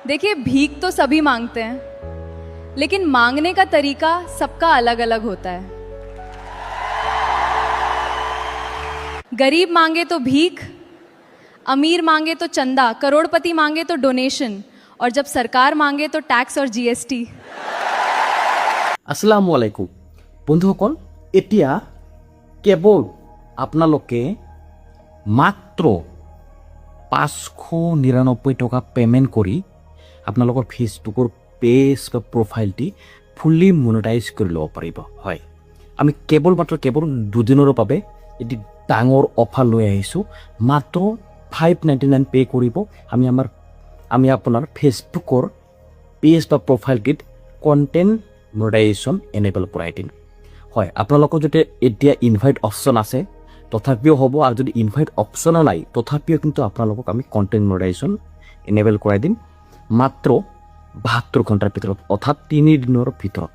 देखिए भीख तो सभी मांगते हैं, लेकिन मांगने का तरीका सबका अलग अलग होता है। गरीब मांगे तो भीख, अमीर मांगे तो चंदा, करोड़पति मांगे तो डोनेशन, और जब सरकार मांगे तो टैक्स और जीएसटी। আসসালামু আলাইকুম বন্ধুসকল, এতিয়া কেৱল আপোনালোকে মাত্ৰ 599 টকা পে'মেণ্ট কৰি আপোনালোকৰ ফেচবুকৰ পেজ বা প্ৰফাইলটি ফুল্লি মনিটাইজ কৰি ল'ব পাৰিব। হয়, আমি কেৱল দুদিনৰ বাবে এটি ডাঙৰ অফাৰ লৈ আহিছোঁ। মাত্ৰ 599 পে' কৰিব। আমি আপোনাৰ ফেচবুকৰ পেজ বা প্ৰফাইলটিত কণ্টেণ্ট মনিটাইজেশ্যন এনেবল কৰাই দিম। হয়, আপোনালোকৰ যদি এতিয়া ইনভাইট অপশ্যন আছে তথাপিও হ'ব, আৰু যদি ইনভাইট অপশ্যনো নাই তথাপিও কিন্তু আপোনালোকক আমি কণ্টেণ্ট মনিটাইজেশ্যন এনেবল কৰাই দিম মাত্ৰ 72 ঘণ্টাৰ ভিতৰত, অৰ্থাৎ 3 দিনৰ ভিতৰত।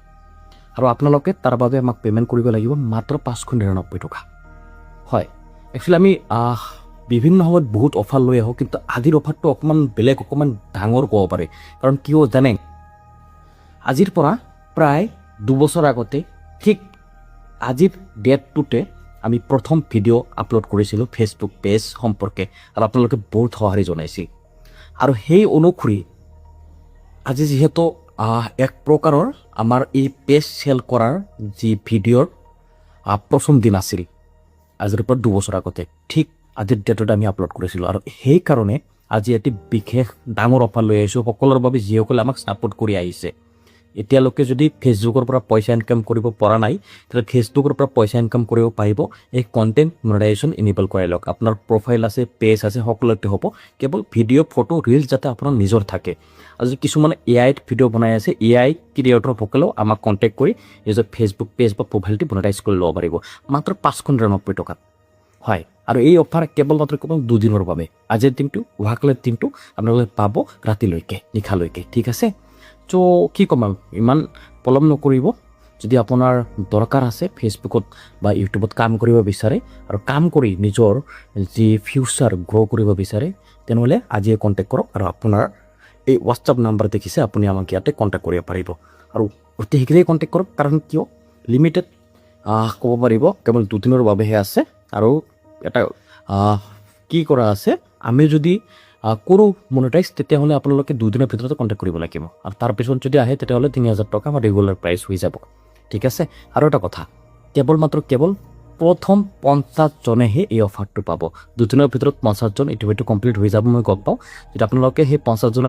আৰু আপোনালোকে তাৰ বাবে আমাক পে'মেণ্ট কৰিব লাগিব মাত্ৰ 599 টকা। হয়, একচুৱেলি আমি বিভিন্ন সময়ত বহুত অফাৰ লৈ আহোঁ, কিন্তু আজিৰ অফাৰটো অকণমান বেলেগ, অকণমান ডাঙৰ ক'ব পাৰে। কাৰণ কিয় জানে, আজিৰ পৰা প্ৰায় 2 বছৰ আগতে ঠিক আজিৰ ডেটটোতে আমি প্ৰথম ভিডিঅ' আপলোড কৰিছিলোঁ ফেচবুক পেজ সম্পৰ্কে, আৰু আপোনালোকে বহুত সঁহাৰি জনাইছিল। আৰু সেই অনুসৰি আজি যিহেতু এক প্ৰকাৰৰ আমাৰ এই পেজ চেল কৰাৰ যি ভিডিঅ'ৰ প্ৰথম দিন আছিল, আজিৰ পৰা 2 বছৰ আগতে ঠিক আজিৰ ডেটত আমি আপলোড কৰিছিলোঁ। আৰু সেইকাৰণে আজি এটি বিশেষ ডাঙৰ অফাৰ লৈ আহিছোঁ সকলোৰে বাবে, যিসকলে আমাক ছাপোৰ্ট কৰি আহিছে। এতিয়ালৈকে যদি ফেচবুকৰ পৰা পইচা ইনকাম কৰিব পৰা নাই, তেতিয়াহ'লে ফেচবুকৰ পৰা পইচা ইনকাম কৰিব পাৰিব এই কণ্টেণ্ট মনিটাইজেশ্যন এনেবল কৰাই লওক। আপোনাৰ প্ৰফাইল আছে, পেজ আছে, সকলোতে হ'ব। কেৱল ভিডিঅ', ফটো, ৰিলছ যাতে আপোনাৰ নিজৰ থাকে। আৰু যদি কিছুমানে এআইত ভিডিঅ' বনাই আছে, এআই ক্ৰিয়েটৰসকলেও আমাক কণ্টেক্ট কৰি নিজৰ ফেচবুক পেজ বা প্ৰফাইলটি মনিটাইজ কৰি ল'ব পাৰিব মাত্ৰ 599 টকাত। হয়, আৰু এই অফাৰ কেৱল 2 দিনৰ বাবে। আজিৰ দিনটো, অহাকালিৰ দিনটো আপোনালোকে পাব ৰাতিলৈকে, নিশালৈকে। ঠিক আছে, চ' কি ক'ম আৰু, ইমান পলম নকৰিব। যদি আপোনাৰ দৰকাৰ আছে ফেচবুকত বা ইউটিউবত কাম কৰিব বিচাৰে আৰু কাম কৰি নিজৰ যি ফিউচাৰ গ্ৰ' কৰিব বিচাৰে, তেনেহ'লে আজিয়ে কণ্টেক্ট কৰক। আৰু আপোনাৰ এই হোৱাটছআপ নাম্বাৰ দেখিছে, আপুনি আমাক ইয়াতে কণ্টেক্ট কৰিব পাৰিব। আৰু অতি শীঘ্ৰেই কণ্টেক্ট কৰক, কাৰণ কিয় লিমিটেড ক'ব পাৰিব, কেৱল 2 দিনৰ বাবেহে আছে। আৰু এটা কি কৰা আছে, আমি যদি কৰোঁ মনিটাইজ, তেতিয়াহ'লে আপোনালোকে 2 দিনৰ ভিতৰতে কণ্টেক্ট কৰিব লাগিব। আৰু তাৰপিছত যদি আহে তেতিয়াহ'লে 3000 টকা আমাৰ ৰেগুলাৰ প্ৰাইচ হৈ যাব। ঠিক আছে, আৰু এটা কথা, কেৱল প্ৰথম 50 জনেহে এই অফাৰটো পাব। 2 দিনৰ ভিতৰত 50 জন ইতিমধ্যে কমপ্লিট হৈ যাব, মই গম পাওঁ। যদি আপোনালোকে সেই 50 জনক